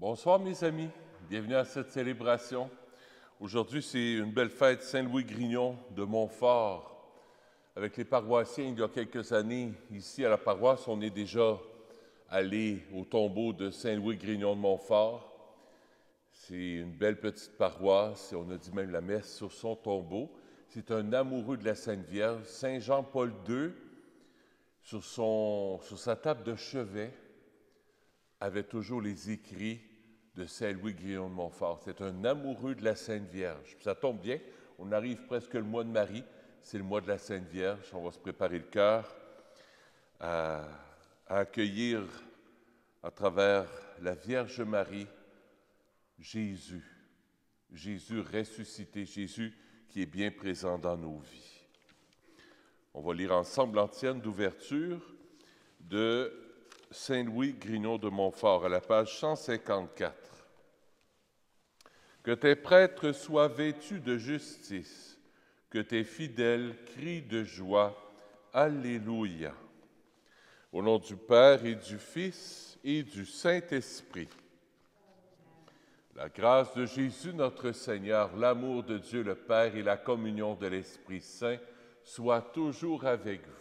Bonsoir mes amis, bienvenue à cette célébration. Aujourd'hui, c'est une belle fête Saint-Louis-Grignon de Montfort. Avec les paroissiens, il y a quelques années, ici à la paroisse, on est déjà allé au tombeau de Saint-Louis-Grignon de Montfort. C'est une belle petite paroisse et on a dit même la messe sur son tombeau. C'est un amoureux de la Sainte Vierge, Saint Jean-Paul II, sur sa table de chevet, avait toujours les écrits de Saint-Louis-Grignon de Montfort. C'est un amoureux de la Sainte Vierge. Puis ça tombe bien, on arrive presque le mois de Marie, c'est le mois de la Sainte Vierge. On va se préparer le cœur à accueillir à travers la Vierge Marie Jésus ressuscité, Jésus qui est bien présent dans nos vies. On va lire ensemble l'antienne d'ouverture de Saint-Louis-Grignon de Montfort, à la page 154. Que tes prêtres soient vêtus de justice, que tes fidèles crient de joie. Alléluia. Au nom du Père et du Fils et du Saint-Esprit. La grâce de Jésus notre Seigneur, l'amour de Dieu le Père et la communion de l'Esprit Saint soient toujours avec vous.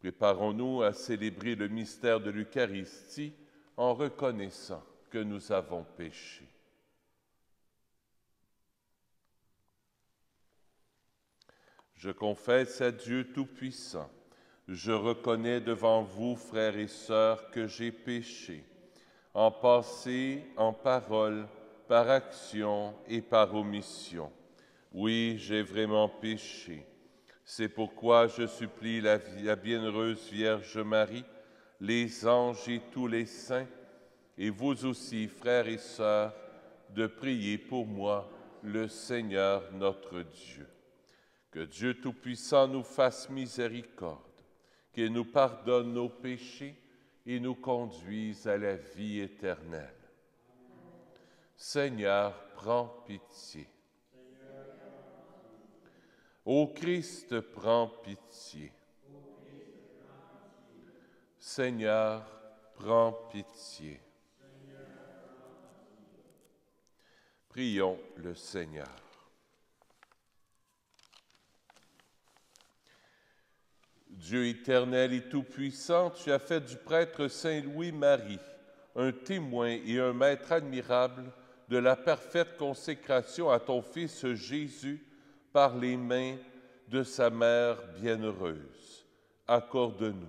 Préparons-nous à célébrer le mystère de l'Eucharistie en reconnaissant que nous avons péché. Je confesse à Dieu Tout-Puissant, je reconnais devant vous, frères et sœurs, que j'ai péché, en pensée, en parole, par action et par omission. Oui, j'ai vraiment péché. C'est pourquoi je supplie la bienheureuse Vierge Marie, les anges et tous les saints, et vous aussi, frères et sœurs, de prier pour moi, le Seigneur notre Dieu. Que Dieu Tout-Puissant nous fasse miséricorde, qu'il nous pardonne nos péchés et nous conduise à la vie éternelle. Seigneur, prends pitié. Ô Christ, prends pitié. Seigneur, prends pitié. Prions le Seigneur. Dieu éternel et tout-puissant, tu as fait du prêtre Saint-Louis-Marie un témoin et un maître admirable de la parfaite consécration à ton Fils Jésus par les mains de sa mère bienheureuse. Accorde-nous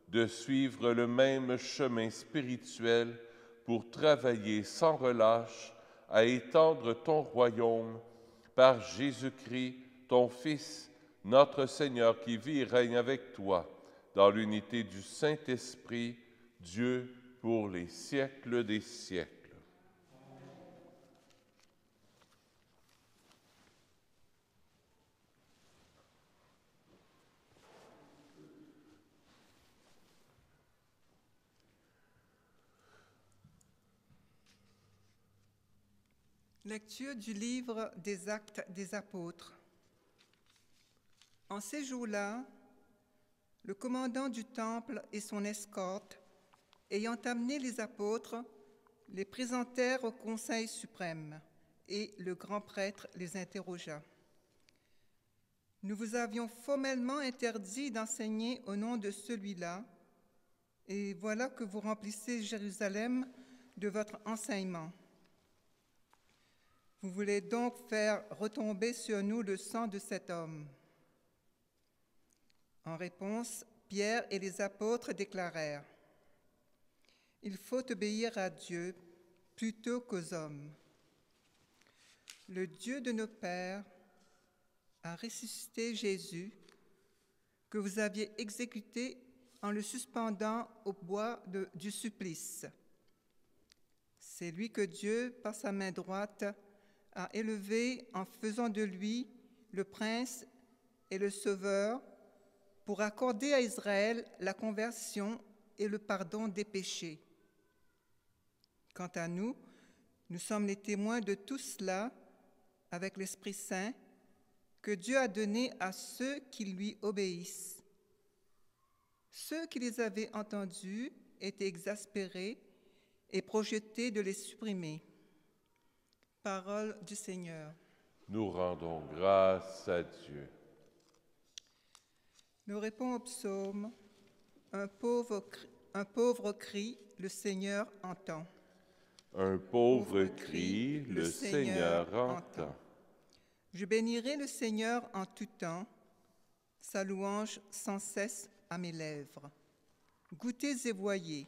de suivre le même chemin spirituel pour travailler sans relâche à étendre ton royaume par Jésus-Christ, ton Fils, notre Seigneur, qui vit et règne avec toi dans l'unité du Saint-Esprit, Dieu pour les siècles des siècles. Lecture du livre des Actes des Apôtres. En ces jours-là, le commandant du temple et son escorte, ayant amené les apôtres, les présentèrent au Conseil suprême, et le grand prêtre les interrogea. « Nous vous avions formellement interdit d'enseigner au nom de celui-là, et voilà que vous remplissez Jérusalem de votre enseignement. Vous voulez donc faire retomber sur nous le sang de cet homme. » En réponse, Pierre et les apôtres déclarèrent « Il faut obéir à Dieu plutôt qu'aux hommes. Le Dieu de nos pères a ressuscité Jésus, que vous aviez exécuté en le suspendant au bois du supplice. C'est lui que Dieu, par sa main droite, a élevé en faisant de lui le prince et le sauveur, pour accorder à Israël la conversion et le pardon des péchés. Quant à nous, nous sommes les témoins de tout cela avec l'Esprit Saint que Dieu a donné à ceux qui lui obéissent. Ceux qui les avaient entendus étaient exaspérés et projeté de les supprimer. Parole du Seigneur. Nous rendons grâce à Dieu. Nous répond au psaume, un pauvre cri, le Seigneur entend. Un pauvre cri, le Seigneur entend. Je bénirai le Seigneur en tout temps, sa louange sans cesse à mes lèvres. Goûtez et voyez,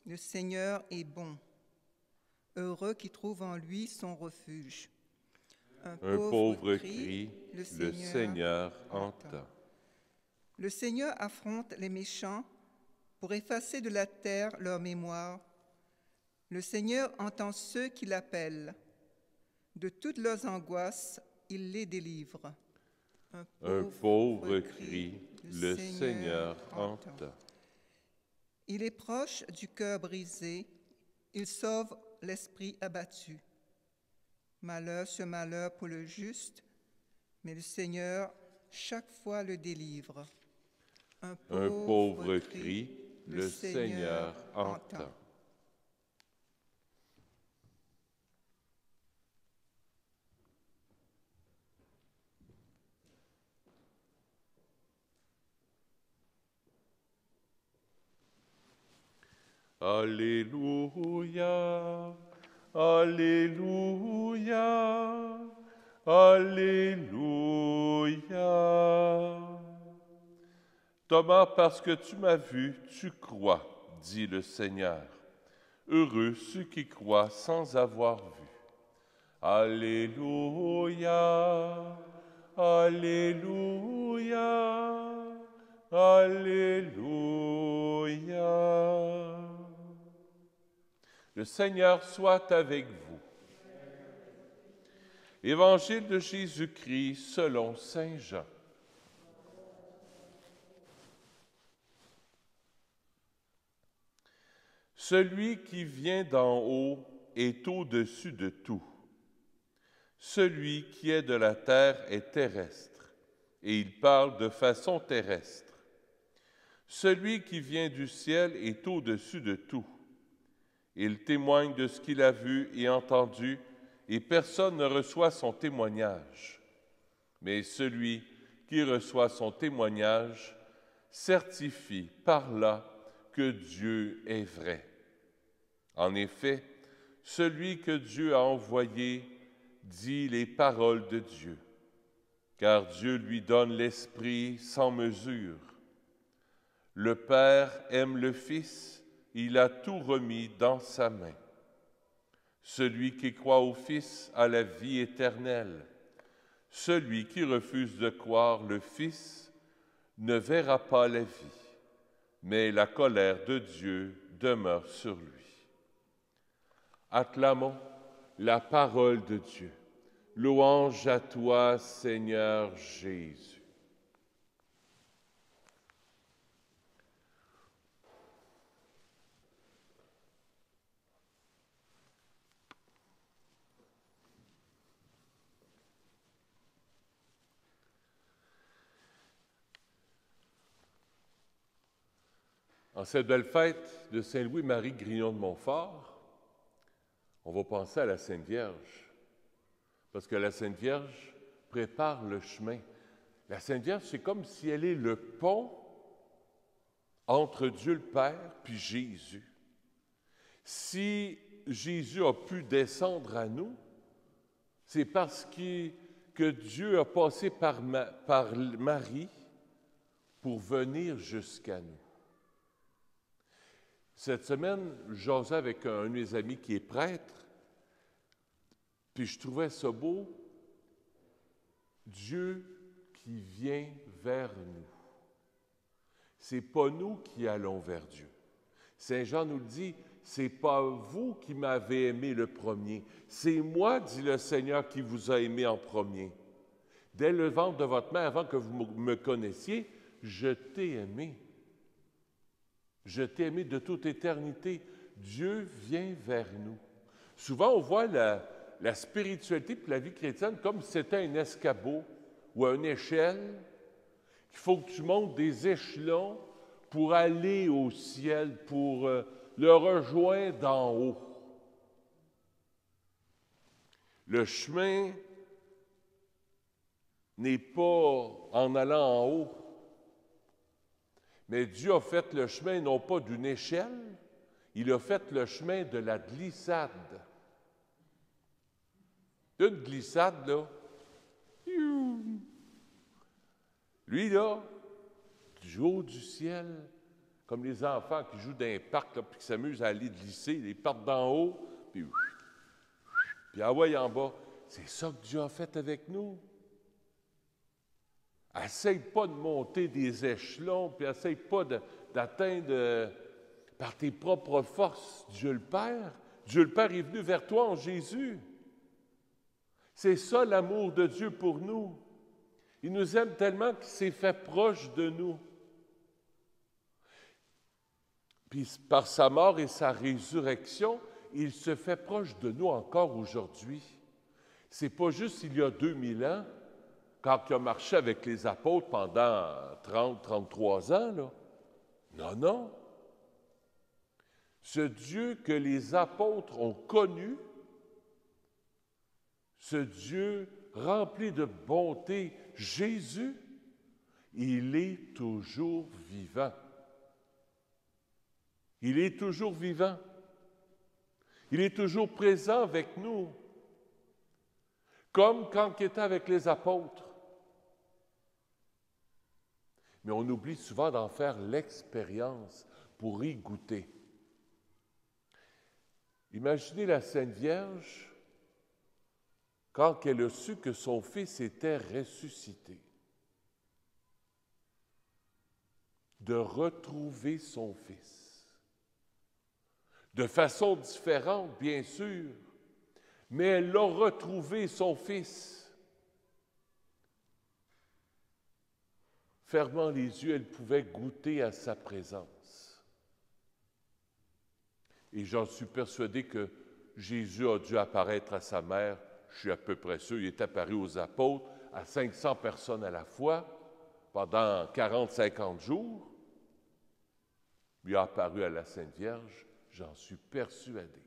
le Seigneur est bon. Heureux qui trouve en lui son refuge. Un pauvre cri, le Seigneur entend. Le Seigneur affronte les méchants pour effacer de la terre leur mémoire. Le Seigneur entend ceux qui l'appellent. De toutes leurs angoisses, il les délivre. Un pauvre cri, le Seigneur entend. Il est proche du cœur brisé, il sauve l'esprit abattu. Malheur sur malheur pour le juste, mais le Seigneur chaque fois le délivre. Un pauvre cri, le Seigneur entend. Alléluia, Alléluia, Alléluia. Thomas, parce que tu m'as vu, tu crois, dit le Seigneur. Heureux ceux qui croient sans avoir vu. Alléluia, Alléluia, Alléluia. Le Seigneur soit avec vous. Évangile de Jésus-Christ selon saint Jean. Celui qui vient d'en haut est au-dessus de tout. Celui qui est de la terre est terrestre, et il parle de façon terrestre. Celui qui vient du ciel est au-dessus de tout. Il témoigne de ce qu'il a vu et entendu, et personne ne reçoit son témoignage. Mais celui qui reçoit son témoignage certifie par là que Dieu est vrai. En effet, celui que Dieu a envoyé dit les paroles de Dieu, car Dieu lui donne l'Esprit sans mesure. Le Père aime le Fils, il a tout remis dans sa main. Celui qui croit au Fils a la vie éternelle. Celui qui refuse de croire le Fils ne verra pas la vie, mais la colère de Dieu demeure sur lui. Acclamons la parole de Dieu. Louange à toi, Seigneur Jésus. En cette belle fête de Saint-Louis-Marie Grignon de Montfort, on va penser à la Sainte Vierge, parce que la Sainte Vierge prépare le chemin. La Sainte Vierge, c'est comme si elle est le pont entre Dieu le Père puis Jésus. Si Jésus a pu descendre à nous, c'est parce que Dieu a passé par Marie pour venir jusqu'à nous. Cette semaine, j'osais avec un de mes amis qui est prêtre, puis je trouvais ça beau, Dieu qui vient vers nous. C'est pas nous qui allons vers Dieu. Saint Jean nous le dit, c'est pas vous qui m'avez aimé le premier, c'est moi, dit le Seigneur, qui vous a aimé en premier. Dès le ventre de votre mère, avant que vous me connaissiez, je t'ai aimé. Je t'ai aimé de toute éternité. Dieu vient vers nous. Souvent, on voit la spiritualité et la vie chrétienne comme si c'était un escabeau ou une échelle, qu'il faut que tu montes des échelons pour aller au ciel, pour le rejoint d'en haut. Le chemin n'est pas en allant en haut, mais Dieu a fait le chemin non pas d'une échelle, il a fait le chemin de la glissade. Une glissade, là, lui, là, du haut du ciel, comme les enfants qui jouent dans un parc, là, puis qui s'amusent à aller glisser, ils partent d'en haut, puis envoient en bas. C'est ça que Dieu a fait avec nous. Essaye pas de monter des échelons, puis essaye pas d'atteindre par tes propres forces Dieu le Père. Dieu le Père est venu vers toi en Jésus. C'est ça l'amour de Dieu pour nous. Il nous aime tellement qu'il s'est fait proche de nous. Puis par sa mort et sa résurrection, il se fait proche de nous encore aujourd'hui. C'est pas juste il y a 2000 ans, quand il a marché avec les apôtres pendant 33 ans, là. Non, non. Ce Dieu que les apôtres ont connu, ce Dieu rempli de bonté, Jésus, il est toujours vivant. Il est toujours vivant. Il est toujours présent avec nous, comme quand il était avec les apôtres. Mais on oublie souvent d'en faire l'expérience pour y goûter. Imaginez la Sainte Vierge quand elle a su que son fils était ressuscité. De retrouver son fils. De façon différente, bien sûr, mais elle a retrouvé son fils. Fermant les yeux, elle pouvait goûter à sa présence. Et j'en suis persuadé que Jésus a dû apparaître à sa mère, je suis à peu près sûr, il est apparu aux apôtres, à 500 personnes à la fois, pendant 40-50 jours. Il a apparu à la Sainte Vierge, j'en suis persuadé.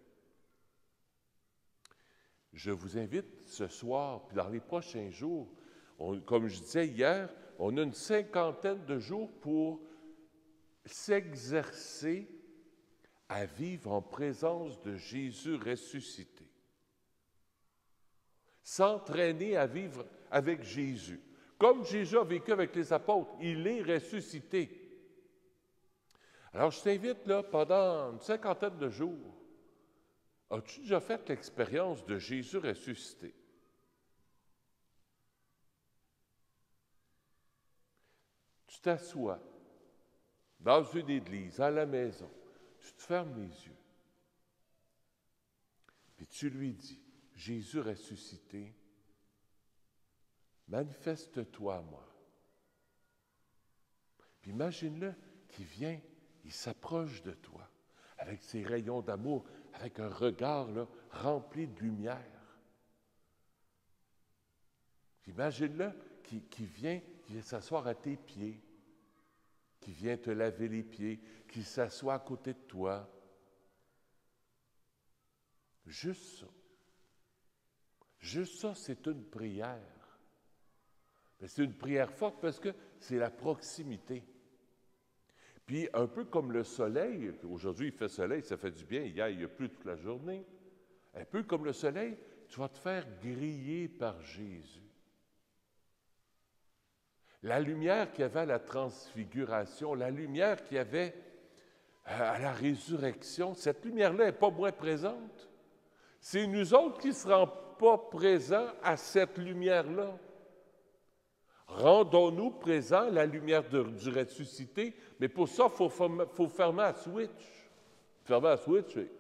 Je vous invite ce soir, puis dans les prochains jours, comme je disais hier, on a une 50aine de jours pour s'exercer à vivre en présence de Jésus ressuscité. S'entraîner à vivre avec Jésus. Comme Jésus a vécu avec les apôtres, il est ressuscité. Alors, je t'invite, là, pendant une 50aine de jours, as-tu déjà fait l'expérience de Jésus ressuscité? Tu t'assois dans une église, à la maison, tu te fermes les yeux, puis tu lui dis, Jésus ressuscité, manifeste-toi à moi. Puis imagine-le qui vient, il s'approche de toi, avec ses rayons d'amour, avec un regard là, rempli de lumière. Imagine-le qui vient s'asseoir à tes pieds, qui vient te laver les pieds, qui s'assoit à côté de toi. Juste ça. Juste ça, c'est une prière. Mais c'est une prière forte parce que c'est la proximité. Puis, un peu comme le soleil, aujourd'hui il fait soleil, ça fait du bien, hier il n'y a plus toute la journée. Un peu comme le soleil, tu vas te faire griller par Jésus. La lumière qu'il y avait à la transfiguration, la lumière qu'il y avait à la résurrection, cette lumière-là n'est pas moins présente. C'est nous autres qui ne serons pas présents à cette lumière-là. Rendons-nous présents à la lumière du ressuscité, mais pour ça, il faut fermer la switch. Fermer la switch, et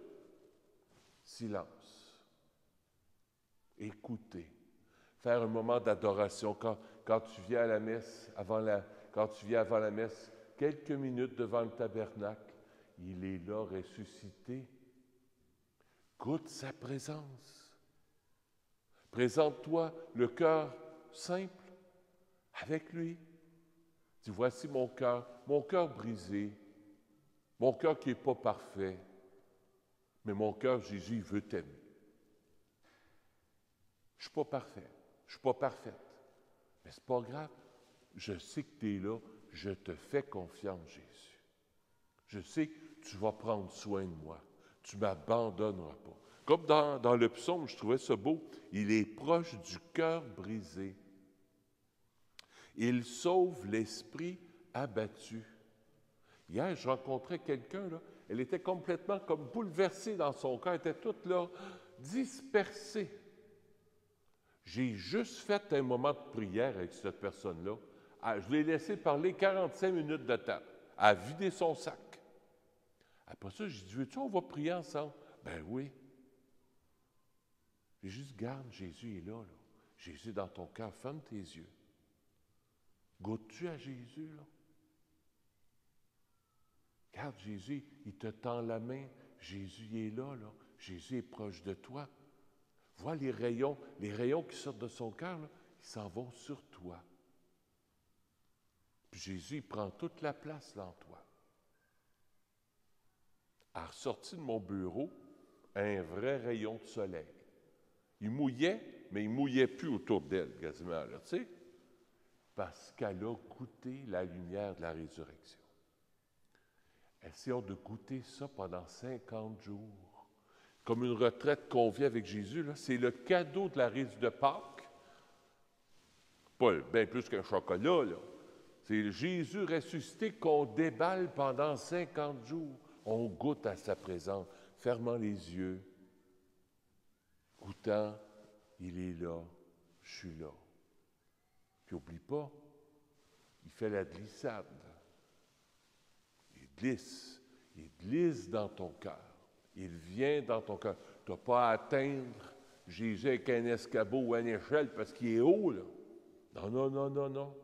silence. Écouter. Faire un moment d'adoration. Quand tu viens à la messe, quand tu viens avant la messe, quelques minutes devant le tabernacle, il est là ressuscité. Goûte sa présence. Présente-toi le cœur simple avec lui. Dis, voici mon cœur brisé, mon cœur qui n'est pas parfait. Mais mon cœur, Jésus, il veut t'aimer. Je ne suis pas parfait, je ne suis pas parfaite. Mais ce n'est pas grave. Je sais que tu es là, je te fais confiance, Jésus. Je sais que tu vas prendre soin de moi. Tu ne m'abandonneras pas. Comme dans le psaume, je trouvais ça beau. Il est proche du cœur brisé. Il sauve l'esprit abattu. Hier, je rencontrais quelqu'un, là, elle était complètement comme bouleversée dans son cœur, elle était toute là, dispersée. J'ai juste fait un moment de prière avec cette personne-là. Je l'ai laissé parler 45 minutes de temps, à vider son sac. Après ça, j'ai dit, veux-tu, on va prier ensemble? Ben oui. J'ai juste, garde, Jésus est là, là. Jésus est dans ton cœur, ferme tes yeux. Goûtes-tu à Jésus, là? Regarde, Jésus, il te tend la main. Jésus est là, là. Jésus est proche de toi. Vois les rayons qui sortent de son cœur, là, ils s'en vont sur toi. Puis Jésus, il prend toute la place là en toi. Elle est ressortie de mon bureau, un vrai rayon de soleil. Il mouillait, mais il ne mouillait plus autour d'elle, quasiment, là, tu sais, parce qu'elle a goûté la lumière de la résurrection. Essayons de goûter ça pendant 50 jours. Comme une retraite qu'on vit avec Jésus, là, c'est le cadeau de la résurrection de Pâques. Pas bien plus qu'un chocolat, là. C'est Jésus ressuscité qu'on déballe pendant 50 jours. On goûte à sa présence, fermant les yeux, goûtant, il est là, je suis là. Puis n'oublie pas, il fait la glissade. Il glisse dans ton cœur. Il vient dans ton cœur. Tu n'as pas à atteindre Jésus avec un escabeau ou une échelle parce qu'il est haut, là. Non, non, non, non, non.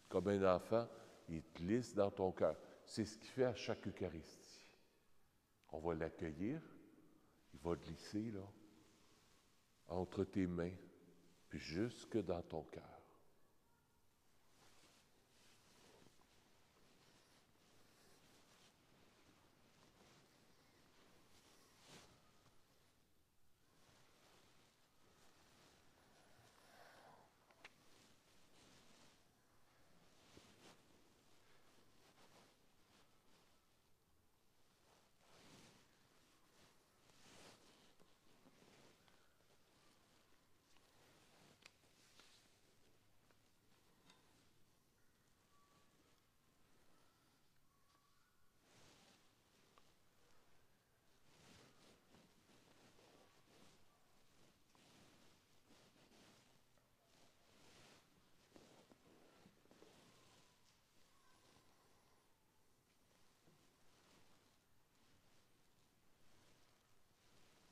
Comme un enfant, il glisse dans ton cœur. C'est ce qu'il fait à chaque Eucharistie. On va l'accueillir, il va glisser, là, entre tes mains, puis jusque dans ton cœur.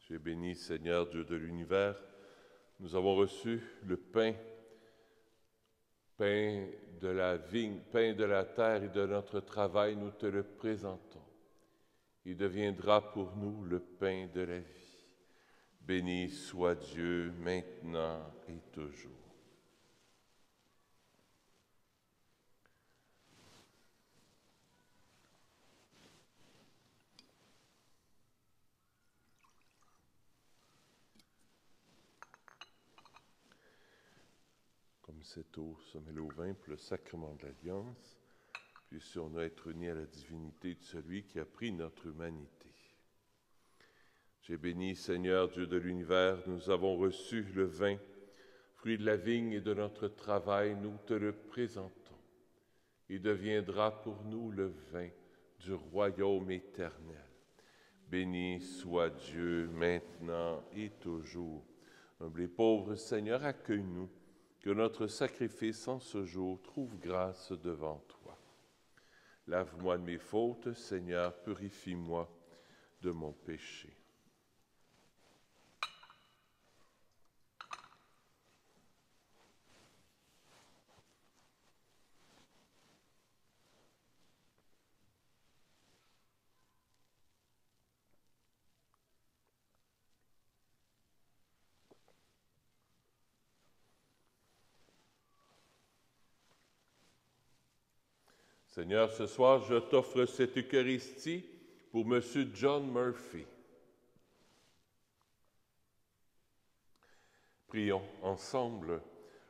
Tu es béni, Seigneur, Dieu de l'univers. Nous avons reçu le pain de la vigne, pain de la terre et de notre travail, nous te le présentons. Il deviendra pour nous le pain de la vie. Béni soit Dieu, maintenant et toujours. Comme cette eau se mêle au vin pour le sacrement de l'Alliance, puissions-nous être unis à la divinité de celui qui a pris notre humanité. Tu es béni, Seigneur, Dieu de l'univers, nous avons reçu le vin, fruit de la vigne et de notre travail, nous te le présentons. Il deviendra pour nous le vin du royaume éternel. Béni soit Dieu, maintenant et toujours. Humble et pauvre Seigneur, accueille-nous, que notre sacrifice en ce jour trouve grâce devant toi. Lave-moi de mes fautes, Seigneur, purifie-moi de mon péché. Seigneur, ce soir, je t'offre cette Eucharistie pour M. John Murphy. Prions ensemble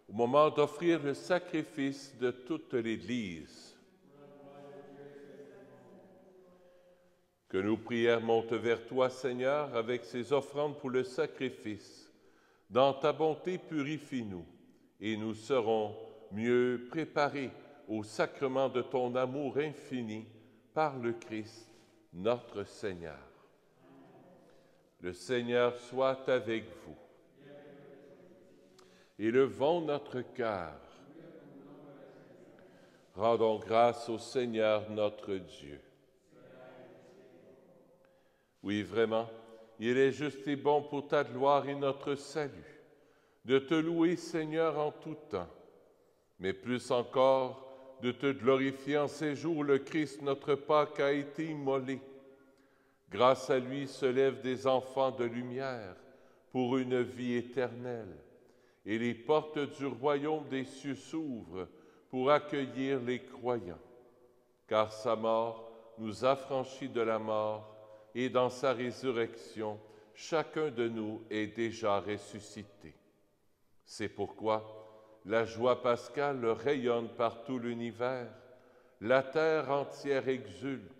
au moment d'offrir le sacrifice de toute l'Église. Que nos prières montent vers toi, Seigneur, avec ces offrandes pour le sacrifice. Dans ta bonté, purifie-nous, et nous serons mieux préparés au sacrement de ton amour infini par le Christ, notre Seigneur. Le Seigneur soit avec vous. Élevons notre cœur. Rendons grâce au Seigneur notre Dieu. Oui, vraiment, il est juste et bon pour ta gloire et notre salut, de te louer, Seigneur, en tout temps, mais plus encore de te glorifier en ces jours où le Christ, notre Pâque, a été immolé. Grâce à lui se lèvent des enfants de lumière pour une vie éternelle, et les portes du royaume des cieux s'ouvrent pour accueillir les croyants, car sa mort nous affranchit de la mort, et dans sa résurrection, chacun de nous est déjà ressuscité. C'est pourquoi la joie pascale rayonne par tout l'univers, la terre entière exulte,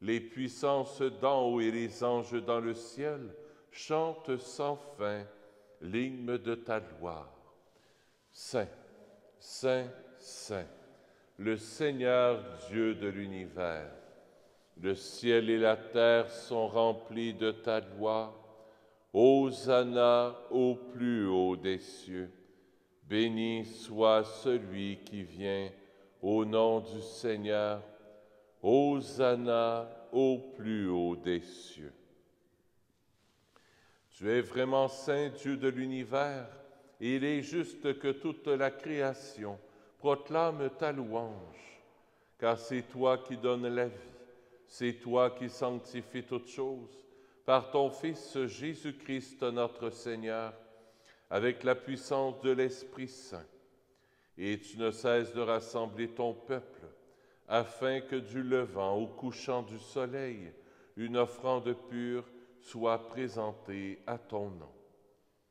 les puissances d'en haut et les anges dans le ciel chantent sans fin l'hymne de ta gloire. Saint, Saint, Saint, le Seigneur Dieu de l'univers, le ciel et la terre sont remplis de ta gloire. Hosanna au plus haut des cieux. Béni soit celui qui vient au nom du Seigneur. Hosanna au plus haut des cieux. Tu es vraiment saint, Dieu de l'univers, et il est juste que toute la création proclame ta louange, car c'est toi qui donnes la vie. C'est toi qui sanctifies toutes choses, par ton Fils Jésus-Christ notre Seigneur, avec la puissance de l'Esprit Saint. Et tu ne cesses de rassembler ton peuple, afin que du levant au couchant du soleil, une offrande pure soit présentée à ton nom.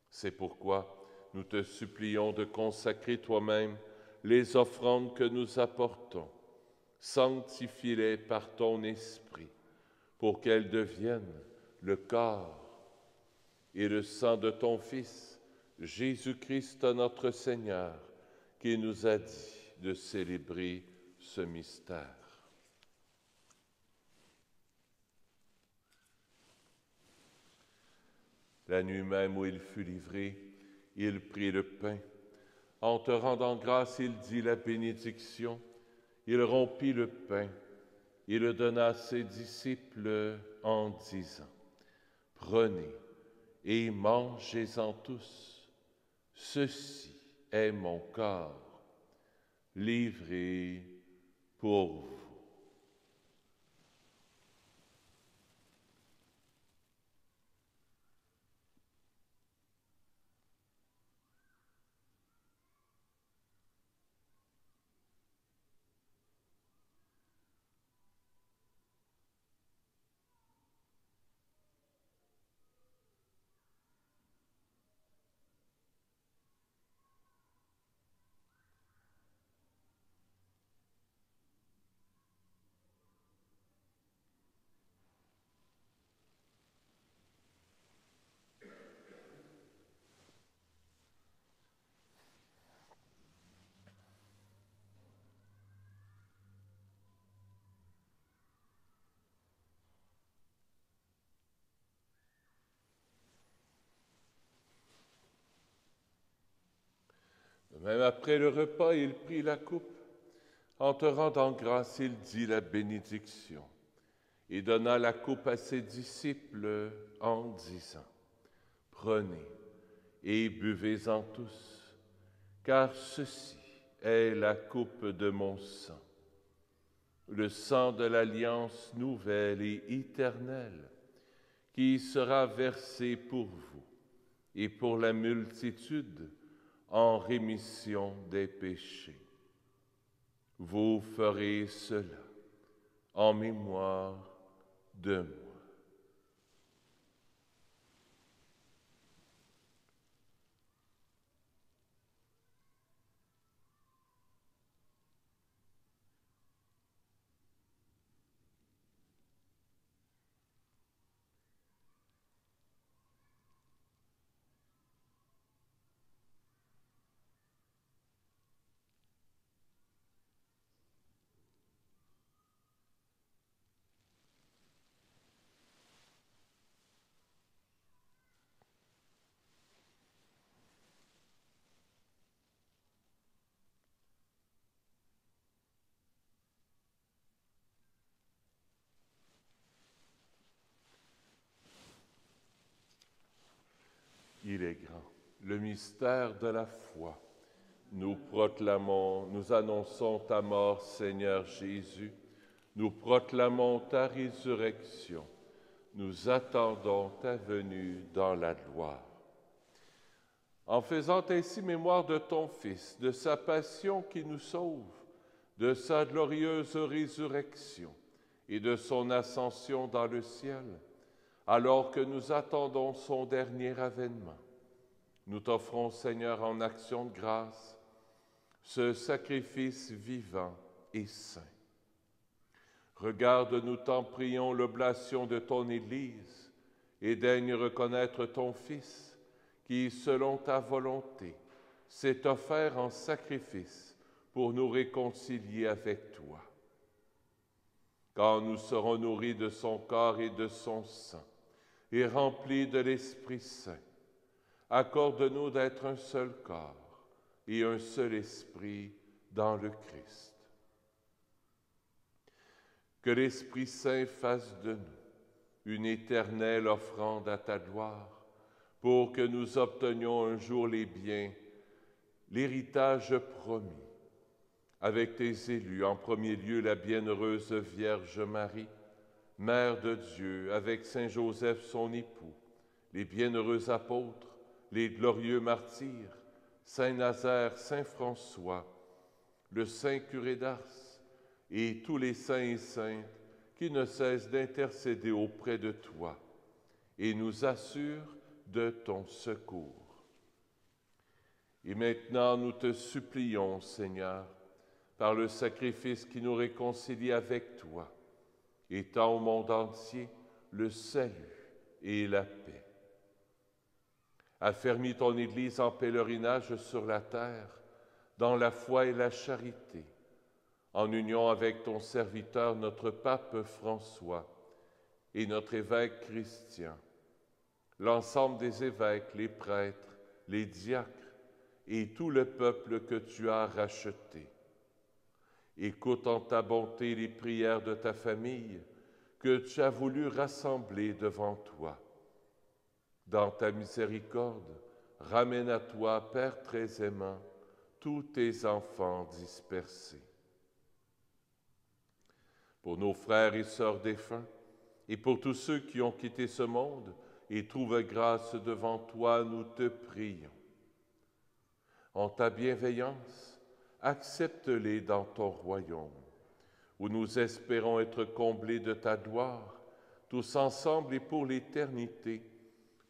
C'est pourquoi nous te supplions de consacrer toi-même les offrandes que nous apportons. Sanctifie-les par ton Esprit, pour qu'elles deviennent le corps et le sang de ton Fils, Jésus-Christ notre Seigneur, qui nous a dit de célébrer ce mystère. La nuit même où il fut livré, il prit le pain. En te rendant grâce, il dit la bénédiction. Il rompit le pain, il le donna à ses disciples en disant, « Prenez et mangez-en tous, ceci est mon corps, livré pour vous. » Même après le repas, il prit la coupe. En te rendant grâce, il dit la bénédiction et donna la coupe à ses disciples en disant, « Prenez et buvez-en tous, car ceci est la coupe de mon sang, le sang de l'alliance nouvelle et éternelle, qui sera versé pour vous et pour la multitude en rémission des péchés. Vous ferez cela en mémoire de moi. Il est grand. Le mystère de la foi. Nous proclamons, nous annonçons ta mort, Seigneur Jésus. Nous proclamons ta résurrection. Nous attendons ta venue dans la gloire. En faisant ainsi mémoire de ton Fils, de sa passion qui nous sauve, de sa glorieuse résurrection et de son ascension dans le ciel, alors que nous attendons son dernier avènement, nous t'offrons, Seigneur, en action de grâce, ce sacrifice vivant et saint. Regarde, nous t'en prions, l'oblation de ton Église et daigne reconnaître ton Fils qui, selon ta volonté, s'est offert en sacrifice pour nous réconcilier avec toi. Quand nous serons nourris de son corps et de son sang et remplis de l'Esprit Saint, accorde-nous d'être un seul corps et un seul esprit dans le Christ. Que l'Esprit Saint fasse de nous une éternelle offrande à ta gloire, pour que nous obtenions un jour les biens, l'héritage promis, avec tes élus, en premier lieu la bienheureuse Vierge Marie, Mère de Dieu, avec Saint Joseph son époux, les bienheureux apôtres, les glorieux martyrs, Saint Nazaire, Saint François, le Saint curé d'Ars, et tous les saints et saintes qui ne cessent d'intercéder auprès de toi et nous assurent de ton secours. Et maintenant, nous te supplions, Seigneur, par le sacrifice qui nous réconcilie avec toi, étends au monde entier le salut et la paix. Affermis ton Église en pèlerinage sur la terre, dans la foi et la charité, en union avec ton serviteur, notre pape François, et notre évêque Christian, l'ensemble des évêques, les prêtres, les diacres et tout le peuple que tu as racheté. Écoute en ta bonté les prières de ta famille que tu as voulu rassembler devant toi. Dans ta miséricorde, ramène à toi, Père très aimant, tous tes enfants dispersés. Pour nos frères et sœurs défunts, et pour tous ceux qui ont quitté ce monde et trouvent grâce devant toi, nous te prions. En ta bienveillance, accepte-les dans ton royaume, où nous espérons être comblés de ta gloire, tous ensemble et pour l'éternité,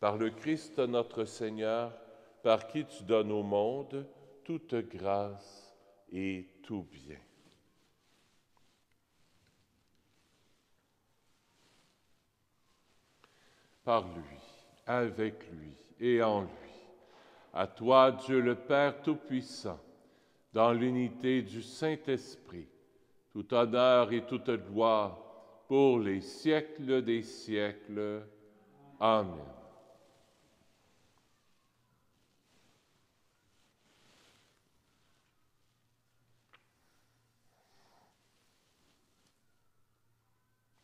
par le Christ notre Seigneur, par qui tu donnes au monde toute grâce et tout bien. Par lui, avec lui et en lui. À toi, Dieu le Père Tout-Puissant, dans l'unité du Saint-Esprit, tout honneur et toute gloire pour les siècles des siècles. Amen.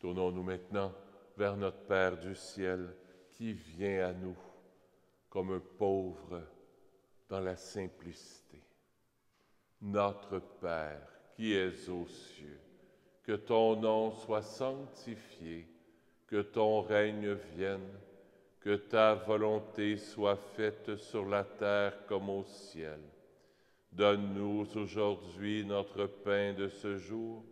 Tournons-nous maintenant vers notre Père du ciel qui vient à nous comme un pauvre dans la simplicité. Notre Père qui es aux cieux, que ton nom soit sanctifié, que ton règne vienne, que ta volonté soit faite sur la terre comme au ciel. Donne-nous aujourd'hui notre pain de ce jour.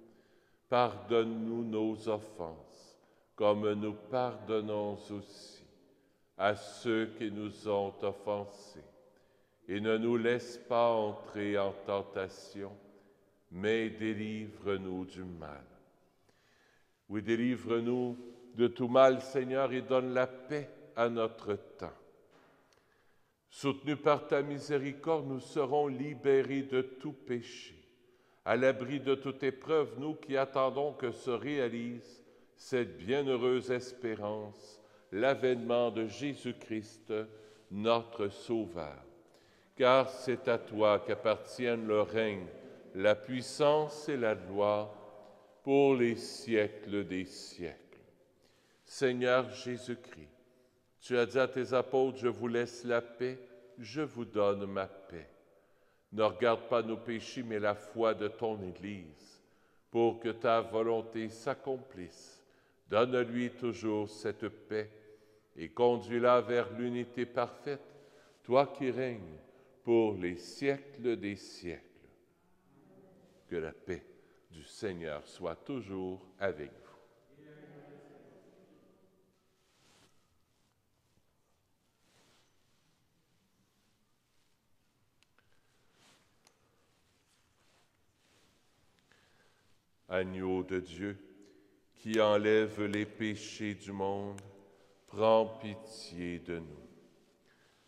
Pardonne-nous nos offenses, comme nous pardonnons aussi à ceux qui nous ont offensés. Et ne nous laisse pas entrer en tentation, mais délivre-nous du mal. Oui, délivre-nous de tout mal, Seigneur, et donne la paix à notre temps. Soutenus par ta miséricorde, nous serons libérés de tout péché. À l'abri de toute épreuve, nous qui attendons que se réalise cette bienheureuse espérance, l'avènement de Jésus-Christ, notre Sauveur. Car c'est à toi qu'appartiennent le règne, la puissance et la gloire pour les siècles des siècles. Seigneur Jésus-Christ, tu as dit à tes apôtres, je vous laisse la paix, je vous donne ma paix. Ne regarde pas nos péchés, mais la foi de ton Église, pour que ta volonté s'accomplisse. Donne-lui toujours cette paix et conduis-la vers l'unité parfaite, toi qui règnes pour les siècles des siècles. Que la paix du Seigneur soit toujours avec vous. Agneau de Dieu, qui enlève les péchés du monde, prends pitié de nous.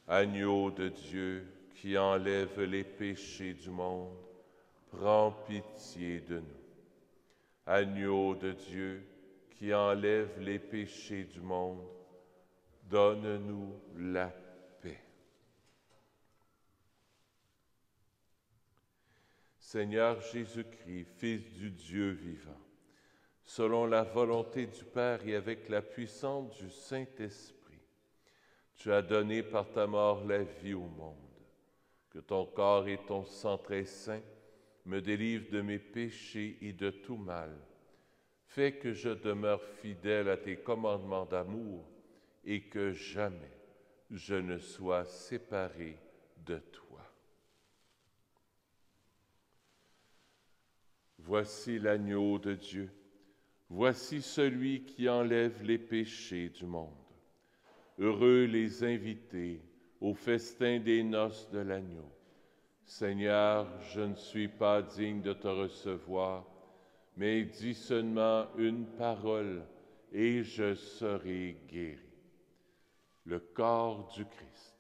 Agneau de Dieu, qui enlève les péchés du monde, prends pitié de nous. Agneau de Dieu, qui enlève les péchés du monde, donne-nous la paix. Seigneur Jésus-Christ, Fils du Dieu vivant, selon la volonté du Père et avec la puissance du Saint-Esprit, tu as donné par ta mort la vie au monde. Que ton corps et ton sang très saint me délivrent de mes péchés et de tout mal. Fais que je demeure fidèle à tes commandements d'amour et que jamais je ne sois séparé de toi. Voici l'agneau de Dieu. Voici celui qui enlève les péchés du monde. Heureux les invités au festin des noces de l'agneau. Seigneur, je ne suis pas digne de te recevoir, mais dis seulement une parole et je serai guéri. Le corps du Christ.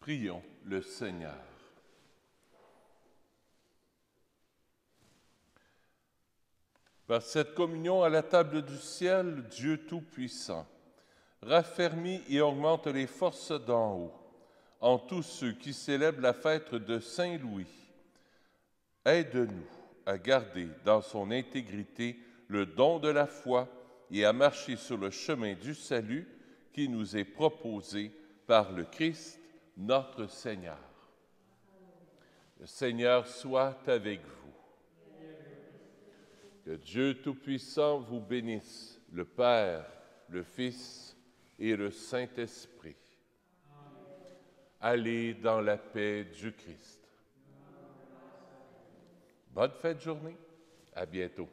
Prions le Seigneur. Par cette communion à la table du ciel, Dieu Tout-Puissant raffermit et augmente les forces d'en haut en tous ceux qui célèbrent la fête de Saint Louis. Aide-nous à garder dans son intégrité le don de la foi et à marcher sur le chemin du salut qui nous est proposé par le Christ, notre Seigneur. Le Seigneur soit avec vous. Que Dieu Tout-Puissant vous bénisse, le Père, le Fils et le Saint-Esprit. Allez dans la paix du Christ. Bonne fin de journée. À bientôt.